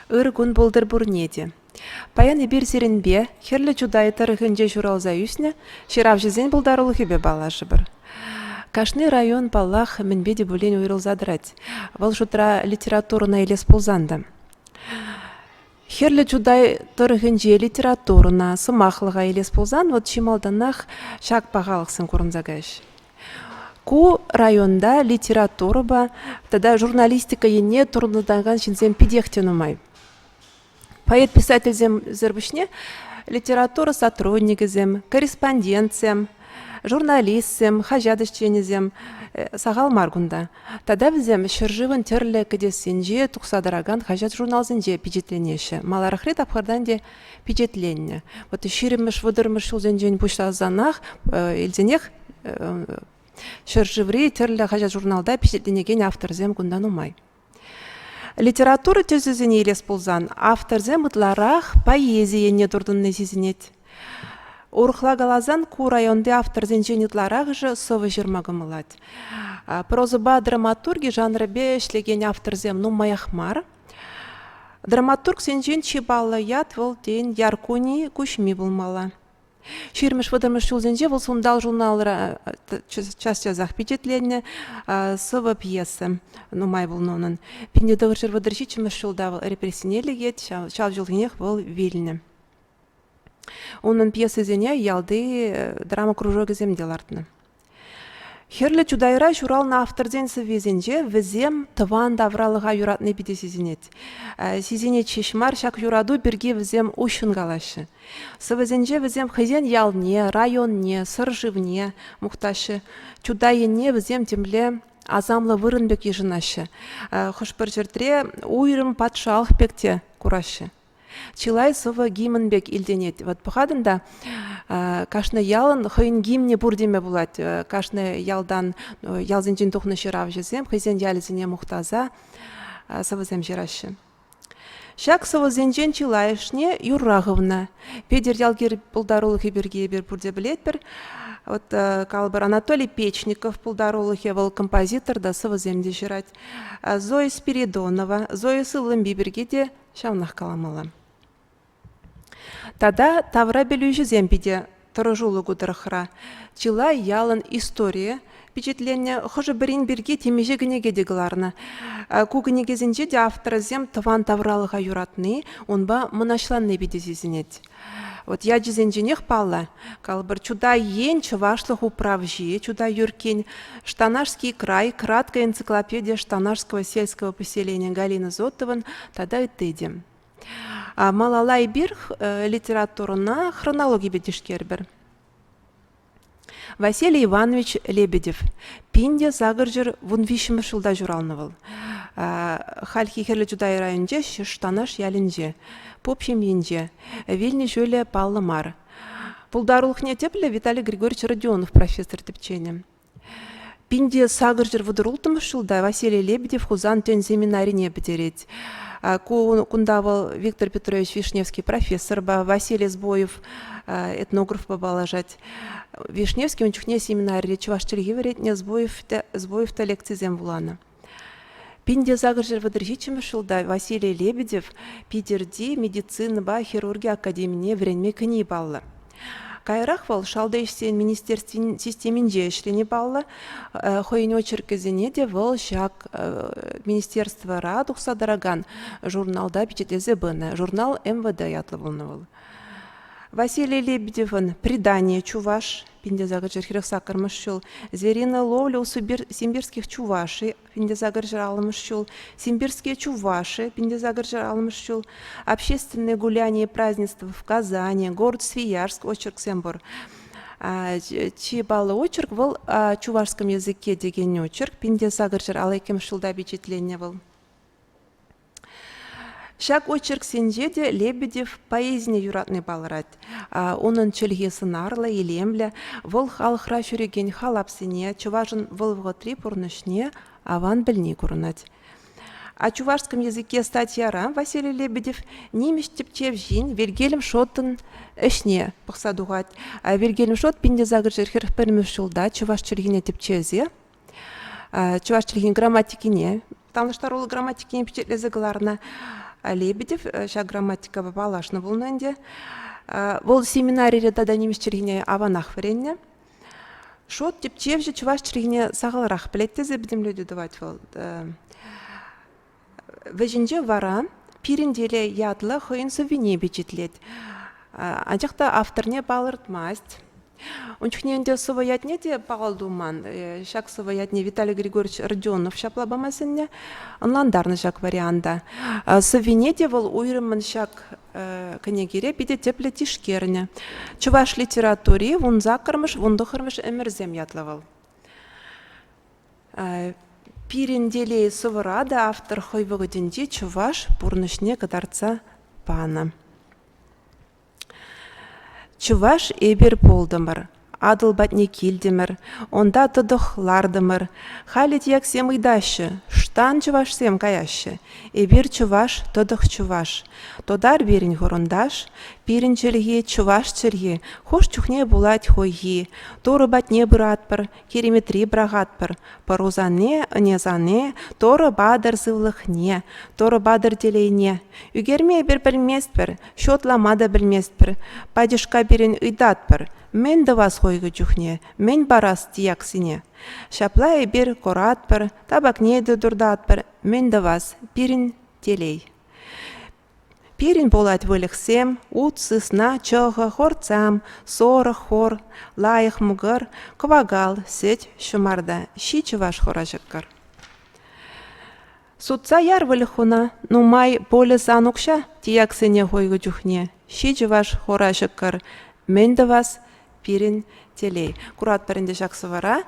Ыргун болдыр бурнеде. Паян ибир сиренбе, херлі жудай тарыхынже журалза үсне, ширав жезен болдарулы хебе балашы бір. Кашны район баллах мінбеде бөлен уйрылзадырать. Вал жутра литературына елес болзанды. Херлі жудай тарыхынже литературына, сымақлыға елес болзан, вот чималданах шак бағалықсын көрінзагаш. Ку районда литература ба, тогда журналистика ене турнудаган шинзем педехтенумай. Поэт-писатель зербушне литература сотрудникізем, корреспондентсем, журналистсем, хажадышченізем, сағал маргунда. Тада бізем шыржывын терлі кедесінже тұқсадыраган хажад журналзінже пижетленеші. Маларахри тапқардан де пижетленне. Вот шириміш, выдырмыш шулзенжен бұштазанақ, елденех шыржыври терлі хажад журналда пижетленеген авторзем күндан умай. Литература тезізіне елес болзан, авторзем ұтларақ поэзия не тұрдынны сезінет. Урхла галазан ку районде авторзен женетларақ жы совы жырмағымылад. Прозыба драматурги жанры бе ішлеген авторзем нумаяхмар. Драматург сенжен чебалы ят вол ден яркуни күшми болмала. Ширмыш выдырмыш жулзенже вол сундал журналыра частя захпечетленне сывы пьесы нумай болнонын. Пинде дығыршыр выдырши чымыш жулда репрессинелі ет, шал жылгенех вол вильне. Onun piyesizine ялды драма кружок земделартны. Херлі чудайра журална авторден сывезенже візем тыван давралыға юратны биде сезінет. Сезінет шешмар шак юраду бірге візем ушын галашы. Сывезенже візем хызен ялне, районне, сыржывне мұқташы. Чудайенне візем темле азамлы вырынбек ежынашы. Хошпыр жердре уйрым патшалық пекте курашы. Чилай сывы гимнбек илденет. Вот пахадында кашны ялын хыйын гимне бурдеме булат. Кашны ялдан ялзенжен тухны шырав жезем, хызен ялзене мухтаза сывызем жирашы. Шак сывызенжен чилайышне юррағывна. Педер ялгер пулдарулығы бірге бір бурде білет бір. Вот калбар Анатолий Печников пулдарулығы был композитор да сывыземде жирать. Зоя Спиридонова, Зоя Сылымби бірге де шавнақ каламала. Тада тавра белюжі зембиде тұрыжулы гудырықыра. Чила ялын история печетленне хожы бірін бірге темеже гінеге дегіларны. Кугінегезінже де авторы зем тыван тавралыға юратны, онба мұнашланны биде зезінет. Вот я жезенженех палла, калбыр чуда ен чывашлых управжи, чуда юркен Штанашский край, краткая энциклопедия Штанашского сельского поселения Галины Зотован, тада и тыдем. Малалай бирх литературына хронология бедешкербер. Василий Иванович Лебедев. Пинде загыржыр вунвишімі шылда журалнывыл. Хальхи херлі жудай районже Штанаш ялінже. Попшем енже. Вильни жөлі паллымар. Пулдарулықне теплі Виталий Григорьевич Родионов профессор тепчене. Пинде сагыржыр вудырултымы шылда Василий Лебедев хузан тен семинарине бетерет. Кундавал Виктор Петрович Вишневский профессор, Василий Сбоев этнограф побалажать. Вишневский он чухне семинарий чувашчылги веретне Сбоев-то лекции земвулана. Пинде загыржыр выдыржичимы шылда Василий Лебедев Питерди медицина ба хирургия академине вренме кыни баллы. Кайрах вал шалдайшсен министерствен системинже эшлене баллы, хойын очеркезене де вал шак министерство радухса дороган журналда печетлезе быны, журнал МВД ятлы болнывал. Василий Лебедевын «Предание чуваш», пиндезагыржыр хирексакар мышчул, «Звериная ловля у симбирских чувашей», пиндезагыржыр алымышчул, «Симбирские чуваши», пиндезагыржыр алымышчул, «Общественные гуляния и празднества в Казани», город Свиярск, очерк Сембор. Чебалы очерк был о чувашском языке деген очерк, пиндезагыржыр алайкемшулда впечатление был. Шак очерк сенжеде Лебедев поэзіне юратны балырат. Оның чөлгесі нарлы, елемлі, вол халықра жүреген халапсыне, чувашын вылвғытри пұрнышне, аван біліне көрінат. О чувашском языке статьяра Василий Лебедев немеш тепчев жин Вильгельм Шоттын ішне пықсадуғат. Вильгельм Шотт пиндезагыржыр хирпірміш жылда чуваш чөлгене тепчезе, чуваш чөлген грамматикине, таныштар ол грамматикине печетлезі ғыларына Лебедев, ша грамматика балашны болнанде. Вол семинарире тада немесчергене аванах варенне. Шот тип чевже чуваш чергене сағылырақ білеттезе бідімледі давать вол. Вежінже вара пиринделе ядлы хойын совине бечетлет. Анчақта авторне балыртмасть. Унчхненде совоятне де пағалдуман. Шак совоятне Виталий Григорьевич Родионов шаплабамасынне. Онландарны шак варианда. Совине де вол уйрымын шак кенегере биде тепле тишкерне. Чуваш литературе вун закырмыш, вун дохырмыш эмерзем ятлавал. Пиринделе совырада автор хойвыгыденде чуваш бурнышне кадарца пана. Чуваш эбер болдымыр, адылбатне килдімір, онда тұдықлардымыр, халет яксем ыйдашы, штан чувашсем каяшы, эбер чуваш тұдық чуваш. Тодар берін ғұрындаш, пирін челге чуваш челге, хош чухне булать хойги, торы батне бұратпыр, кереметри брағатпыр, парузане, незане, торы бадыр зывлықне, торы бадыр делейне. Үгерме бір білместпір, шотламада білместпір, падишка берін ыйдатпыр, мен давас хойгы чухне, мен барас тияксине. Шапла бер коратпыр, табакне дұрдатпыр, мен давас пирін телей. Пирин болать вылықсем, ут сысна, чоғы, хорцам, соры, хор, лайық мұғыр, квагал, сет, шумарда, ши чуваш хорашыққыр. Сутса яр вылықуна, нумай полі санукша, тияксене хойгы жүхне, ши чуваш хорашыққыр, мен давас пирин телей. Курат паренде жақсы вара,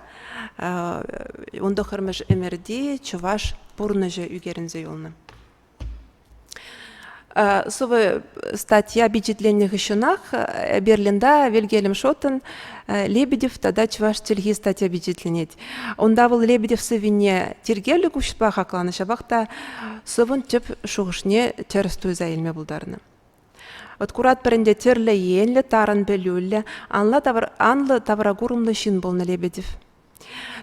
онды қырмыш эмерди чуваш бұрныжы үгерінзе юлны. Совы статья бюджетленных ищунах Берлинда Вильгельм Шоттен Лебедев тада чуваш тельги статья бюджетленет. Он давал Лебедев совине тергелі күшпа хакланы шабақта совын теп шуғышне терстуй заилме булдарны. Вот курат паренде терле енле тарын белюлле анлы таврагурумлы шин болны Лебедев.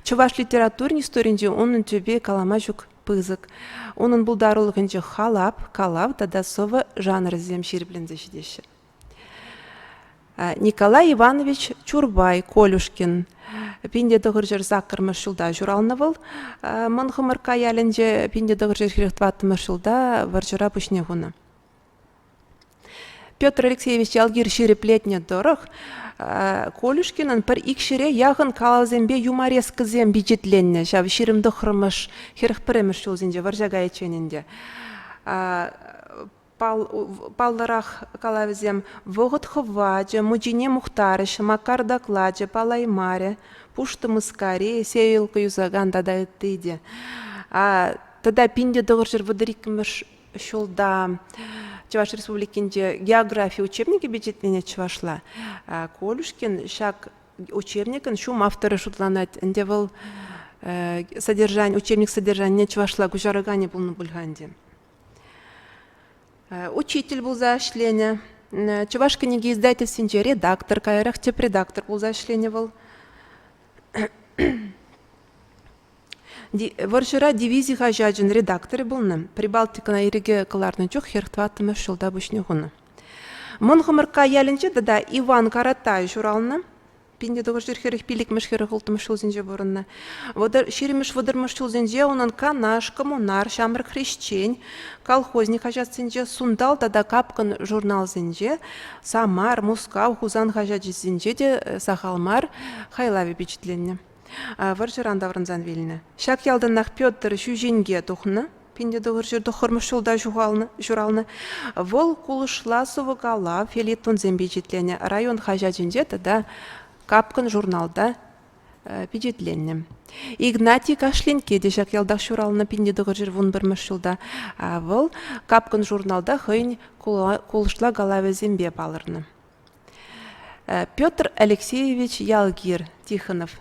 Чуваш литературный историнде onun төбе калама жүк пызык. Onun булдарулығынче халап, калап, тада совы жанр зем шерблензе шедеші. Николай Иванович Чурбай, Колюшкин, пинде дұғыржыр зақырмыш жылда журалнывыл, мұнғымырка ялінже пинде дұғыржыр хиректватымыш жылда варжыра пүшне ғуны. Петр Алексеевич Ялгир шереплетне дұрық, Колюшкинын пір икшіре яғын калазембе юморескізем бюджетленне, жав шерімді қырмыш, херіх піреміш жолзенде, варжаға еченінде. Палларақ калавізем вғыт хываджы, мұджине мұхтарышы, макар докладжы, палаймаре, пушты мұскаре, сейілкі юзаган дада үттейде. Тада пинде дұғыржыр вадырикіміш шолда Чуваш республикинде география учебники бюджетлене чувашла. Колюшкин шак учебникін шум авторы шутланат. Инде был учебник содержания чувашла гужарагане был на бульганде. Учитель был за ошлене. Чуваш книги издательстве редактор, кайрах теп редактор был за ошлене был. Варжыра дивизии хажаджин редакторы болны. Прибалтикана иреге каларны чух херхтватымы шылда бүшне ғуны. Мұнғымырка ялінче дада Иван Каратай журалны. Пинде доғыр херіх пилікміш херіх ұлтымыш шылзенже бұрынны. Шереміш вадырмыш шылзенже онын канаш, коммунар, шамыр хрещень, колхозник хажатсенже сундал дада капкын журналзенже, Самар, Мускау, Хузан хажаджизенже де сахалмар хайлави бечетленне. Варжыран даврынзан веліні. Шак ялдынақ Петр жүженге тұхны, пенде доғыржыр дұқырмыш жылда журалны. Вол кулышла сувығала фелетон зембежетлене район хажаджинде тада капкын журналда бежетленне. Игнатий Кашленке де шак ялдақ журалны пенде доғыржыр вон бірміш жылда. Вол капкын журналда хойн кулышла галаве зембе балырны. Петр Алексеевич Ялгир Тихонов.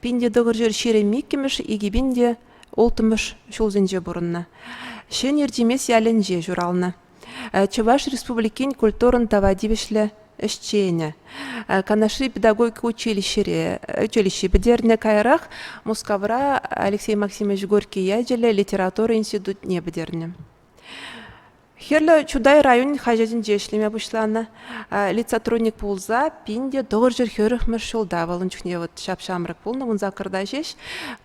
Пинде доғыржыр шеремеккеміш егебінде олтымыш шулзенже бұрынна. Шен ердемес яленже журална. Чуваш республикин культурын тавадивішлі ішчейіне. Канашри педагогика училище бідерне кайрақ Мускавра Алексей Максимович Горький яджелі литература институт не бідерне. Херлі чудай район хажадын жешлеме бұшланы. Лицатрунник болза, пинде доғыр жер хөріх мұршылда. Валын чүхне вот шапшамрық болны, вон закырда жеш.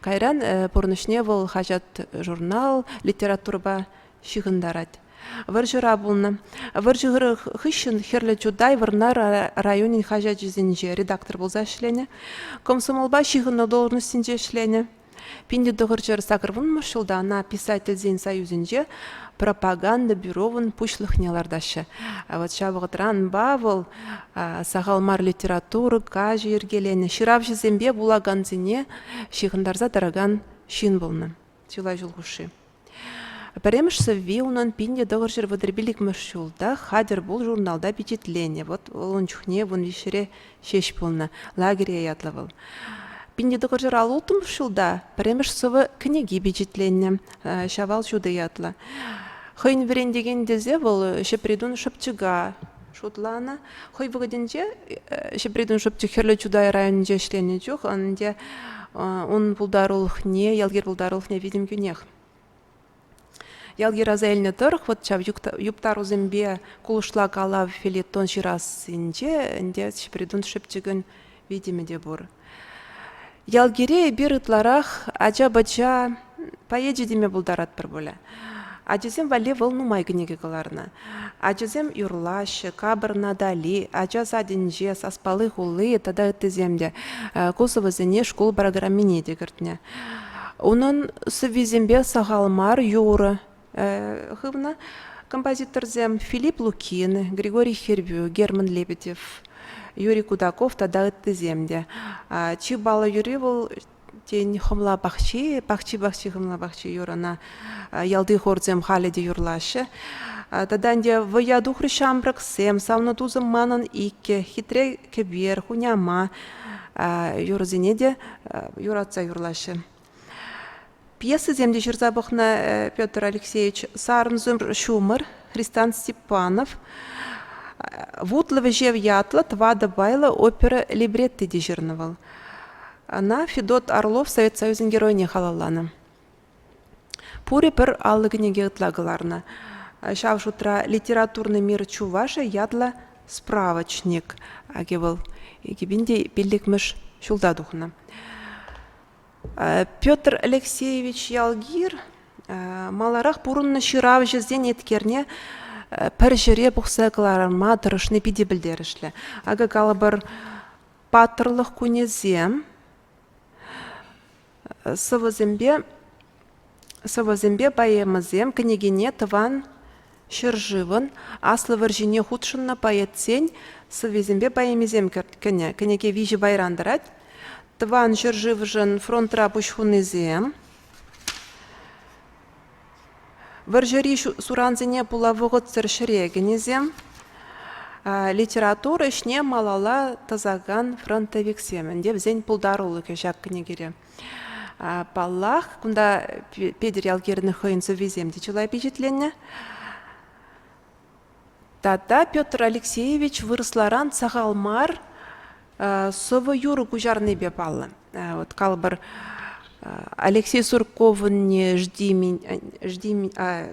Кайран порнышне вол хажат журнал, литературба шығындарад. Варжыра болны. Варжығыры хышын херлі чудай варна районин хажат жезінже редактор болза шлене. Комсомолба шығынна должностин жешлене. Пинде доғыр жер сақырвын мұршылда на писательзен союзінже пропаганда бюровын пушлыхнелардашы. Вот шабығытран бавыл сағалмар литературы кажы ергелені. Шырав жезембе булаганзіне шиғындарза дараган шин болны. Чылай жылғышы. Пәреміш сәве унан пинде доғыр жер вадырбилік мұршылда хадер бұл журналда печетлене. Вот он чухне вон вишере шеш болны. Лагерия ятлавыл. Пинде доғыр жер алутым мұршылда пәреміш сывы книги печетлене. Шавал жуды ятла. Хойн верен деген дезе бұл шепредун шыпчыга шутлана. Хой вғыденде шепредун шыпчы херлі чудай районынде шлене жоқ. Анде он бұлдарулық не, ялгер бұлдарулық не видим күнех. Ялгер азайлны тұрық, вот чав юптару зембе кулышлак алав филеттон жирасынде, анде шепредун шыпчыгын видимеде бұр. Ялгере бір ытларақ ажа-бача поеджи деме бұлдарат бір бөлі. Ажызем вале волну майгынеге кыларна. Ажызем юрлашы, кабырна дали, ажаз адинже, саспалы хулы, тада ыттыземде. Косовызыне школ программине дегіртіне. Onun сывизембе сағалмар юры. Хывна композиторзем Филипп Лукин, Григорий Хербю, Герман Лебедев, Юрий Кудаков, тада ыттыземде. Чибала юри был тень хомла бахчи хомла бахчи юрана ялды хорзем халеде юрлашы. Таданде в яду хрещамбрак сем, савна тузым манан икке, хитре кебер, хуняма юрзенеде юратца юрлашы. Пьесы земде жерзабахна Петр Алексеевич Сарнзум Шумер, Христиан Степанов, Вутлове жев ятла, твада байла опера либретты дежурновал. Она Федот Орлов Совет Союзын герой не халаланы. Пури пір аллыгынеге ытлагыларны. Шав шутра литературный мир Чуваша ядла справочник. Агевал егебінде белдекміш шулдадухна. Петр Алексеевич Ялгир маларақ бұрынны шырав жезден еткерне пір жүре бұқсақыларыма дұрышны биде білдерішлі. Ага калы бір патырлық көнезем Сывызембе поэмызем княгине тыван шыржывын, аслы варжине худшынна поэтсен, сывызембе поэмезем княге вижі байрандырат, тыван шыржывжын фронтра пушхунызем, варжыри суранзене пулавығыт сыршырегінезем, литература ішне малала тазаган фронтовиксем, деп зен пулдарулы кешак княгере. Паллах, кунда Педер Ялгерны хойынсы веземде чулай печетленне. Тата Петр Алексеевич вырысларан сағалмар совы юры кужарны бе паллы. Вот калбыр Алексей Сурковын не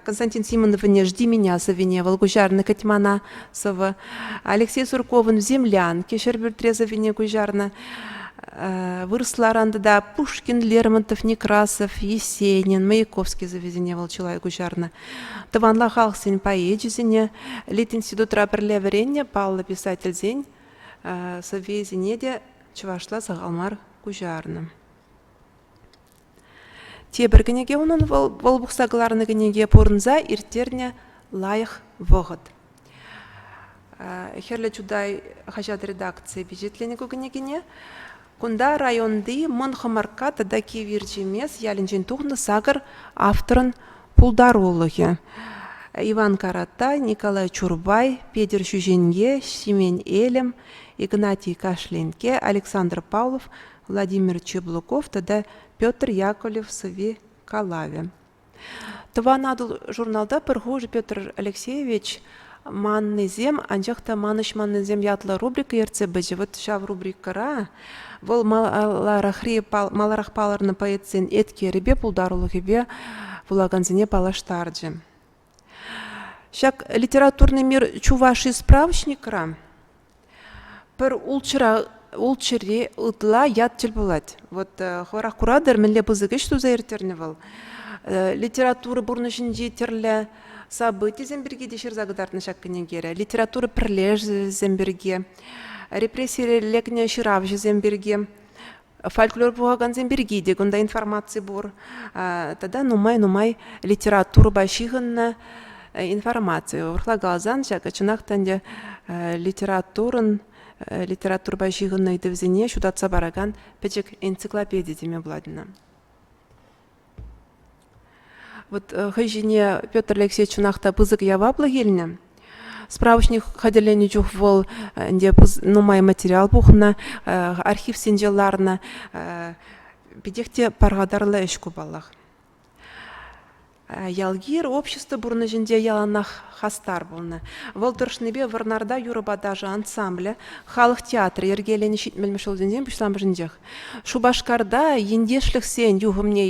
Константин Симонов не жди меня совине волгужарны катьмана совы. Алексей Сурковын в землянке шербертреза завине кужарны. Вырысларанды да Пушкин, Лермонтов, Некрасов, Есенин, Маяковский завезене волчылай гужарны. Тыванла халқсын поэджізіне, Лит институт рапірле варенне, Павла писатель зень, завезене де чывашла сағалмар гужарны. Тебір гінеге оның волбұқсағыларны гінеге порынза иртерне лайық вғыд. Херлі чудай хажад редакция бюджетлене гінегене, кунда районды мын хымарка тада кевиржемес ялінжен туғны сағыр авторын пулдарулығы. Иван Карата, Николай Чурбай, Петр Шуженге, Семен Элем, Игнатий Кашленке, Александр Павлов, Владимир Чеблуков, тада Петр Яковлев Сави Калаве. Тыванадыл журналда пырғужы Петр Алексеевич маннызем, анжақта маныш маннызем ятлы рубрика ерце бәжі. Вот шав рубрикара, бұл маларақ паларны поэтсен еткері бе, пулдарулығы бе, бұлаганзіне палаштарды. Шак литературный мир чуваши справочникра. Пер улчыре ытла ят тел булать. Вот хорах курадыр менле бызыгыш туза ертерневал. Литература бурнышынжи терле событий земберге дешер загадартны шаккыне кере. Литература пірлеж земберге. Репрессия лекне ширав земберге. Фольклор буган земберге де гунда информация бур. Тогда нумай литература башигынна информация. Урхла галзан шака чынақтан литература башигынна идевзине шудатса бараган печек энциклопедия деме бладина. Вот хайжине Петр Алексеевич чунахта пызык яваплы гельне. Справочник хаделени чух вол, где нумай материал бухна, архив сенжеларна, бедехте паргадарлы эш кубаллах. Ялгир общество бурны жинде яланах хастар болны. Волдыршнебе варнарда юрыбадажы ансамбля, халық театры ергелені шитмелмешол зенден бұшлам жіндех. Шубашкарда ендешлік сен юғымне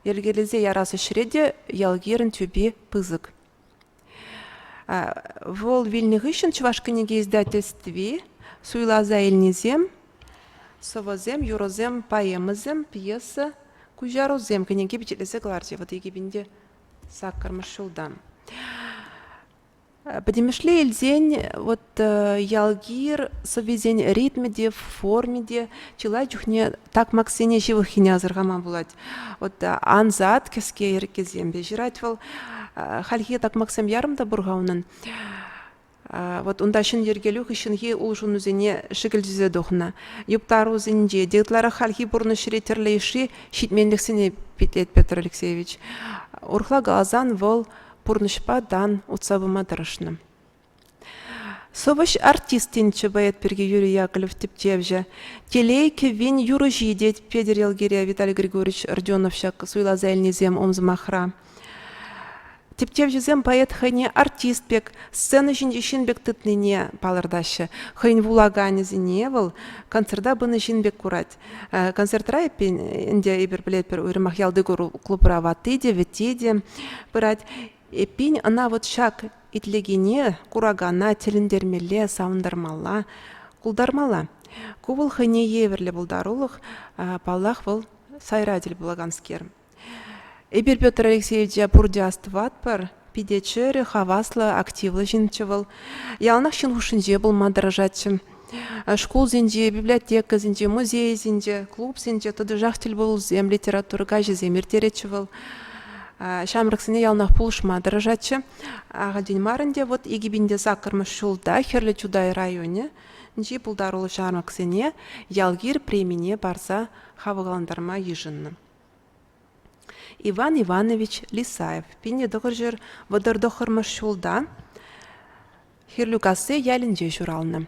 ергелезе ярасы шреде ялгирын түбе пызык. Вол вильных ищен чувашкынеге издательстве суйлаза эльнезем, совозем, юрозем, поэмызем, пьеса, кужарозем, кынеге бичетлесе гларде, вот егебинде саккармыш шулдам. Подемешле эльзень, вот ялгир совезень ритмеде, формеде, чилай чухне так максене живых хинязыргама булать. Вот анзат кеске еркезем бежирать вол, хальхе так максим ярымда бургаунан. Вот ундашын ергелюх ишынхи улжун үзене шигілдізе дохна. Юптар үзенде, деглара хальхи бурны ширетерлейши шитменліксіне петлет Петр Алексеевич. Урхла галазан вол пурнышпа дан уцабыма дырышны. Совыш артистин чебает перге Юрий Яковлев Тептевже. Телейки вин юрыжи деть Педер Елгирия Виталий Григорьевич Родионовщак суйлаза эльнезем омзмахра. Тептевжезем поэт хайне артист бек, сцена жиндешинбек тытныне палырдашы. Хайн вулагане зиневал, концерта быны жинбек курать. Концертра епен инде ибер билет пер уйрымах ялдыгуру клубра ватыде, ветеде бырать. Епен она вот шак итлегене курагана телендермеле, саундармала, кулдармала. Кувыл хайне еверле булдарулых, паллах выл сайрадил булаганскер. Эбир Петр Алексеевич бурдястват пар, пидечері, хаваслы, активлы жинчевал. Ялнах шинхушинже был мадыражатчым. Школ зенде, библиотека зенде, музей зенде, клуб зенде, туды жахтел был зем, литература гажи земер теречевал. Шамрыксыне ялнах пулш мадыражатчы. Ағадин марынде, вот егибинде сакырмыш шулда, херлі чудай районе, нже пулдарулы шамрыксыне, ялгир премине барса хавыгаландарма ежынны. Иван Иванович Лисаев. Пине дохыржыр водордохырмыш шулда. Хирлюкасы ялинже журалны.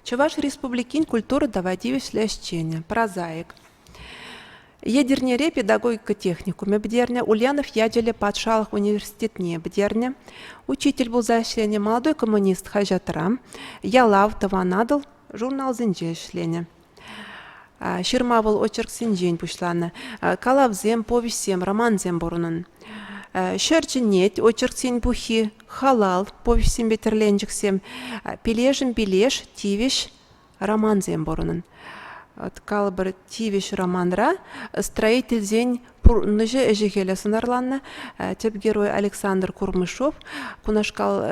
Чуваш республикин культуры давадивиш слещения. Прозаик. Едернере педагогика техникуме бдерня. Ульянов яджеле патшалых университетне бдерня. Учитель был зашление. Молодой коммунист Хажатрам. Ялав таванадыл. Журнал зинже шление. Ширмавыл очерк синжен пушланы. Калавзем, повестем, романзем борунын. Шерчинет, очерк син пухи, халал, повестем бетерленчиксем, пилежем пилеж, тивиш, романзем борунын. Калбыр тивиш романра, строитель зень пурныжы эжигеле сынарланны. Теп герой Александр Курмышов, кунашкал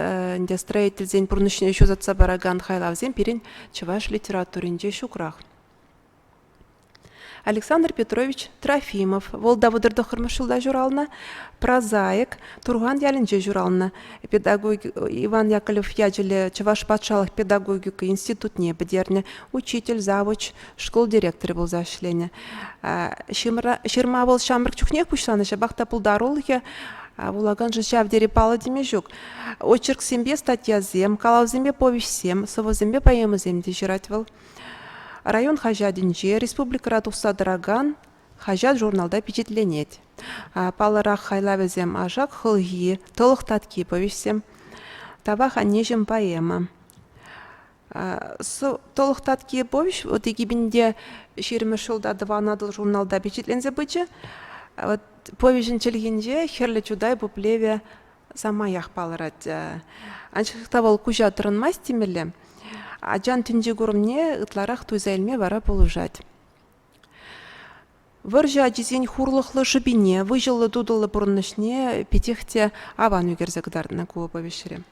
строитель зень пурнышне еще затса бараган хайлавзем, пирин чуваш литературинде шукрах. Александр Петрович Трофимов, Волдавудырды хырмышылда журална, прозаик, Турган ялинже журална, педагог Иван Яковлев яджеле Чуваш патшалых педагогика институтне бдерне, учитель, завуч, школ директоры был зашлене. Ширмавыл шамрык чухнех пушланы, шабахта пулдарулыхе, Вулаган же шавдери пала демежук. Очерк сембе статья зем, калавзембе повесть сем, совозембе поэмы зем дежиратвал. Район Хажадинже, Республика Радуса Драган, Хажад журналда печатленет. Паларах хайлавезем ажак хылги, толық татки повесем. Тавах анежем поэма. Толық татки повеш, вот егибінде шермешылда даванадыл журналда печатлензе бычы. Вот повешін челгенже херлі чудай буплеве самаях палырат. Аншықта бол кужа тұрынмас темелі. Аджан түнде көрімне ұтларақ туйзайлме бара болужат. Выржа дизень хурлықлы жыбине, выжилы дудылы бұрынышне петехте аван үгерзігдардына куы повешірі.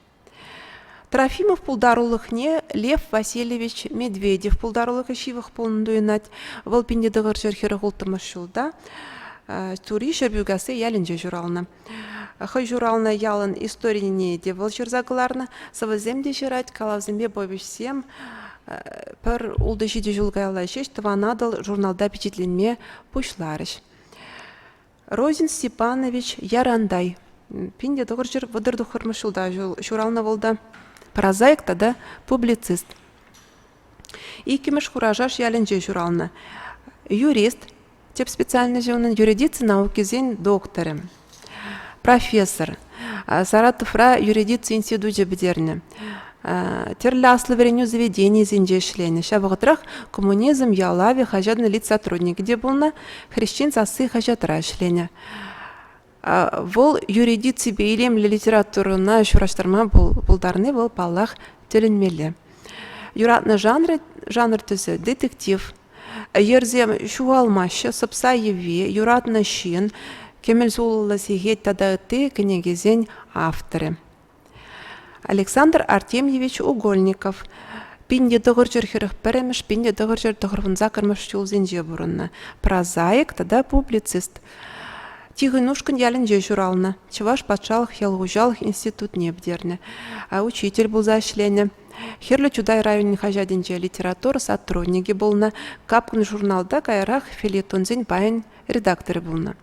Трофимов пулдарулықне Лев Васильевич Медведев пулдарулықы шивық полындуынат, вылпинде дығыр жерхері ғултымыш жылда, тури жербюгасы ялінже журалына. Хай журалына ялын историне де выл жерзағыларына, сывыземде жырать, калавзембе бойбешсем, пір улды жиде жылғайла шеш, тыванадыл журналда печетленме пушларыш. Розин Степанович Ярандай. Пинде дұғыр жыр вадыр дұқырмыш жылда журалына волда. Прозаик тада публицист. Икимыш хуражаш ялінже журалына. Юрист, теп специальный жауның юридицы науки зен докторы. Профессор. Саратовра юридицы институте бедерні. Терлі аслы вереню заведений зенже шлені. Шабығытрах коммунизм ялави хажадны лид сотрудники. Де болна хрещен засы хажатыра шлені. Вол юридицы бейлемлі литературына шураштарма бұлдарны бұл паллах тілінмелі. Юратны жанр түзі детектив. Ерзем шуалмашы, сыпса еве, юратны шин, кемел зулылы сегет тадағыты кінегезен авторы. Александр Артемьевич Угольников. Пинде дұғыр жүрхеріх піріміш, пинде дұғыр жүр дұғырвынза кірміш чулзенже бұрынна. Прозаик, тада публицист. Тихонушкин ялінже журалына. Чываш патшалық ялғужалық институт небдерні. Учитель бұл зашлені. Херлі чудай районын хажаденже литература сотрудники болна. Капкын журналда кайрақ филетонзен байын редакторы болна.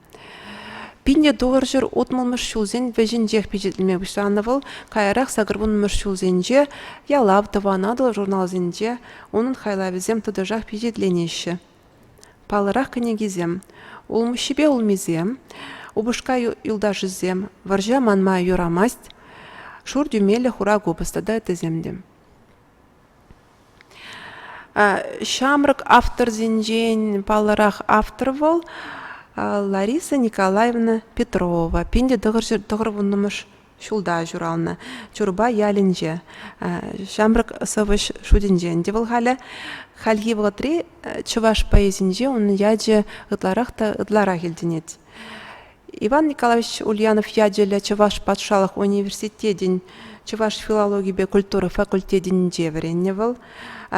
Пинде доғыр жыр отмылмыш шулзен вежін жех пежетілме бұшанывыл, кайрақ сағырбынмыш шулзенже ялав тыванадыл журналзенже оның хайлавизем тұдыжақ пежетленеші. Палырақ кінегізем. Улмышыбе улмизем, убышка юлдашызем, варжа манма юрамасть, шур дюмелі хура губыстада этіземдем. Шамрык автор зенжен палырақ автор бол Лариса Николаевна Петрова. Пенде дұғыр вұнымыш шулда журална. Чурба ялінже. Шамрык сывыш шуденжен. Девыл халі хальги вғытри чываш поэзинже, он яджы ытларақта ытлара келденет. Иван Николаевич Ульянов яджелі чываш патшалық университетен, чываш филология бе культура факультетінже вренне был.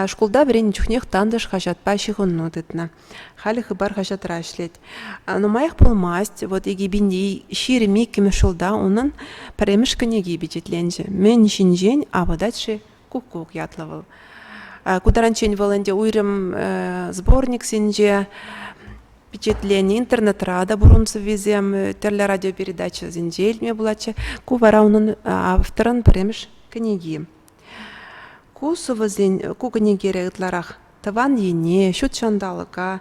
Шкулда врен чухнех тандыш хажатпа шиғынну дытна. Халі хыбар хажатыра ішлет. Но маях болмасть, вот егебінде ширемек кемі шулда, оның піреміш кінеге бечетленже. Мен шинжен абадатшы кук-кук ятлывыл. Кударанчен валанде уйрым сборник сенже печетление интернет-рада бурунцы везем, терлі радиопередача зенже елме булачы, ку вара оның авторын піреміш кінеге. Ку кінегері ұтларақ таван ене, шут шандалыға,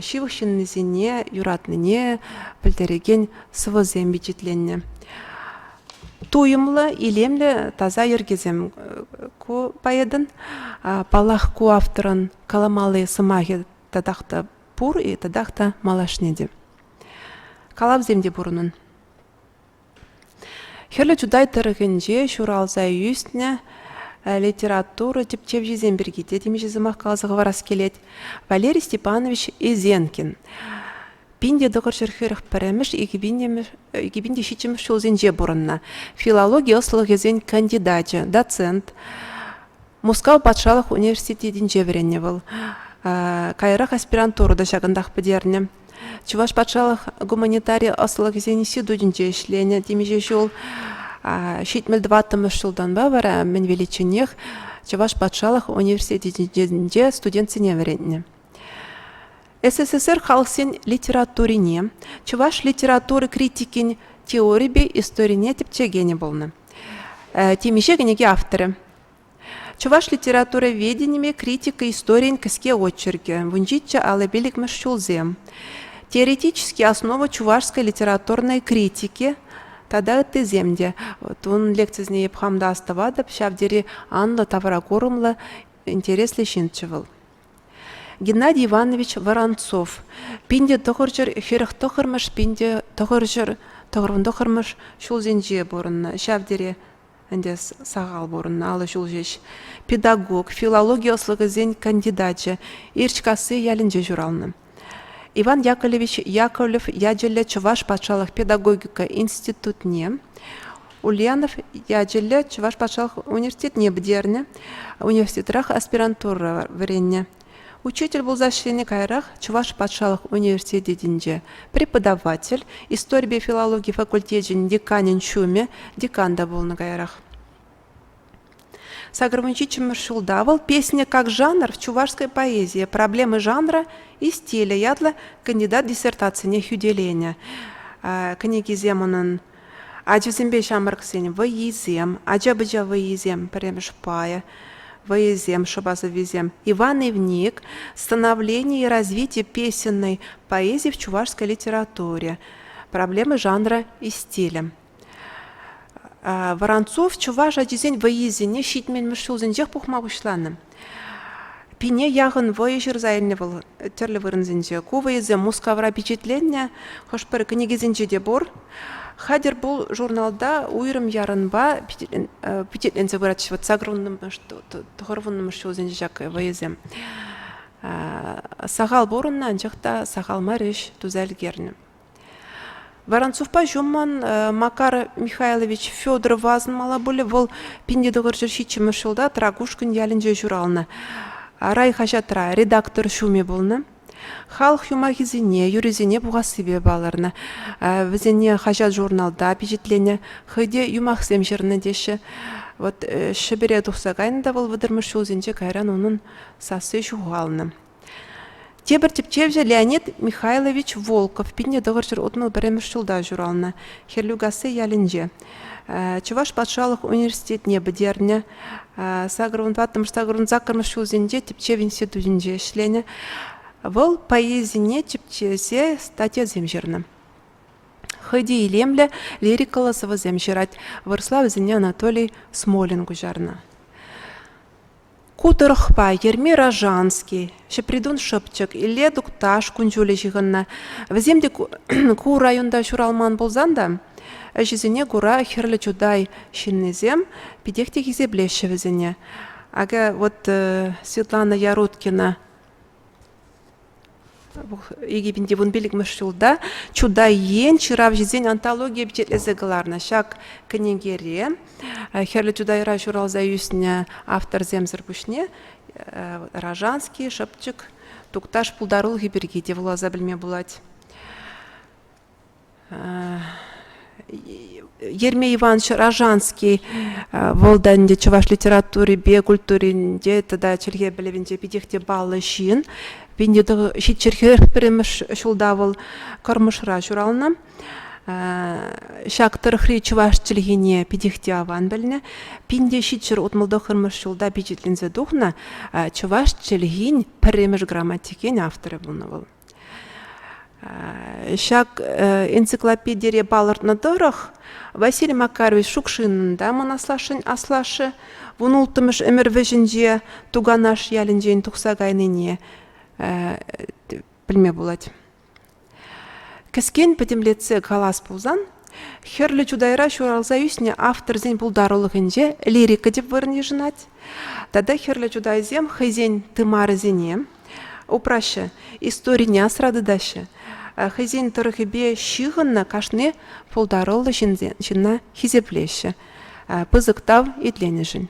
шивықшын незене, юратныне, білдереген сывызем бечетленне. Туйымлы, илемлі таза ергезем ку пайедын, палах ку авторын каламалы сымағы тадақта пур и тадақта малашнеде. Калавземде бұрынын. Херлі чудай тұрғынже шуралза үйістіне литература типчев жезен бергеде, деме жезімақ қалзығы варас келет. Валерий Степанович Изенкин. Пинде дұғыр жүрхеріх піріміш, егебінде шичіміш шолзенже бұрынна. Филология ослығы езен кандидатчы, доцент. Москва патшалық университетін жеверенне был. Кайрақ аспирантуру да шағындақ бідерне. Чуваш патшалық гуманитария ослығы езен институтінже ішлене. Демеже жол шетмел 20 жылдан ба бара мен величинех Чуваш патшалық университетінде студентсіне веренне. СССР халықсен литературине, чуваш литературы критикин теории бе историне тепчегене болны. Темеше генеге авторы. Чуваш литература веденеме критика историян кіске очерки, вунжитча алабелик мышчулзем. Теоретические основы чувашской литературной критики тада теземде. Он лекциясіне епхамда аставады, шавдері анлы таврагорымлы интереслі шинчывыл. Геннадий Иванович Воронцов. Пинде тұғыр жүр, херіх тұғырмыш, пинде тұғыр жүр Тоғырвында қырмыш шул зенже борынна, шавдере әндес сағал борынна, алы шул жеш. Педагог, филология ослығы зен кандидатчы, ирчкасы ялінже журалны. Иван Яковлевич Яковлев яджелі Чуваш патшалық педагогика институтне, Ульянов яджелі Чуваш патшалық университетне бідерні, университетрақ аспирантура варенне. Учитель был защитный кайрах Чуваш патшалық университетінде, преподаватель, история филологии факультетен деканин чуме, деканда был на кайрах. Сагрванчичем маршулдавал песня как жанр в чувашской поэзии, проблемы жанра и стиля, ядла кандидат диссертации, не хюделения. Книги земанан Аджузембе шамарксен выезем, аджабыджа выезем, премшпая, выезем, шабазавезем. Иван Ивник, становление и развитие песенной поэзии в чувашской литературе, проблемы жанра и стиля. Воронцов чуваш аджизен выезене щитмен мышулзенжех пухмагушланы. Пине яғын выезжер зайынневал терлі вырынзенже. Ку выезем мускавра печатлення, хош бір книгезенже де бор. Хадер бұл журналда уйрым ярынба печатлензе выратшы. Вот сагрунным тұғырвынным мышулзенже жак выезем. Сағал борынна анжақта сағал марыш тузәлгерні. Воронцовпа жуман Макар Михайлович Федоров вазын мала болы, ол пиндедіғыр жүршитші мүшілда Трагушкин ялінже журалны. Рай хажатра редактор шуме болны. Халық юмагизине, юризине бұғасыбе баларны. Візіне хажат журналда пежетлене, хыде юмақсем жерні деші. Вот шыбере тұқсағайында бол выдырмыш жолзенже кайран оның сасы жуғалны. Тебір тепчевже Леонид Михайлович Волков, пинне дығыршыр отмыл біремір жылда журалны, херлюгасы ялінже. Чуваш патшалық университетіне бідеріне, сағырын закырмыш жылзенде тепчев институтінде ішлене. Вол поэзине тепчезе статья земжерні. Хыди илемлі лирикаласывы земжерать, вырслав зіне Анатолий Смолин гужарны. Кутырықпа, Ерме Ражанский, Шепридун Шыпчык, Илле Дукташ күнжулі жығынна. Віземде ку районда шуралман болзанда, жізіне күра херлі чудай шиннезем, педекте хизеблеші візіне. Ага, вот Светлана Яруткина, Египенде вон белік мүшілда, чудай ен, чырав жізен антология бітетлезі ғыларна. Шак кінегере, херлі чудайра журалза юсіне автор земзір бүшне, Ражанский, Шыпчык, Тукташ пулдарул гиберги, де влаза білме бұлад. Ерме Иванович Ражанский волданде чуваш литературе, бе культуринде, тогда черге білевенде педехте балы шин, Пиндеді шетчерхер піреміш шулдавыл кормышыра журалына. Шак тұрықри чуваш чілгене педехте аван біліне. Пинде шетчер отмылды қырмыш шулда бюджетлензе дұхна чуваш чілген піреміш грамматикен авторы бұлны. Шак энциклопедире балыртны дұрық Василий Макарович Шукшинында мұнаслашын аслашы, вұнултымыш өмір вежінже туганаш ялінжен тұқсағайныне білме болады. Кіскен бідімлетсі қалас болзан, херлі чудайра шуралза үсіне автор зен бұлдарылығынже лирика деп вырне жынат. Тада херлі чудайзем хайзен тымары зене, упрашы историне асрады дашы. Хайзен тұрғыбе шиғынна кашны бұлдарылы жынна хизеплеші. Пызықтав етлені жын.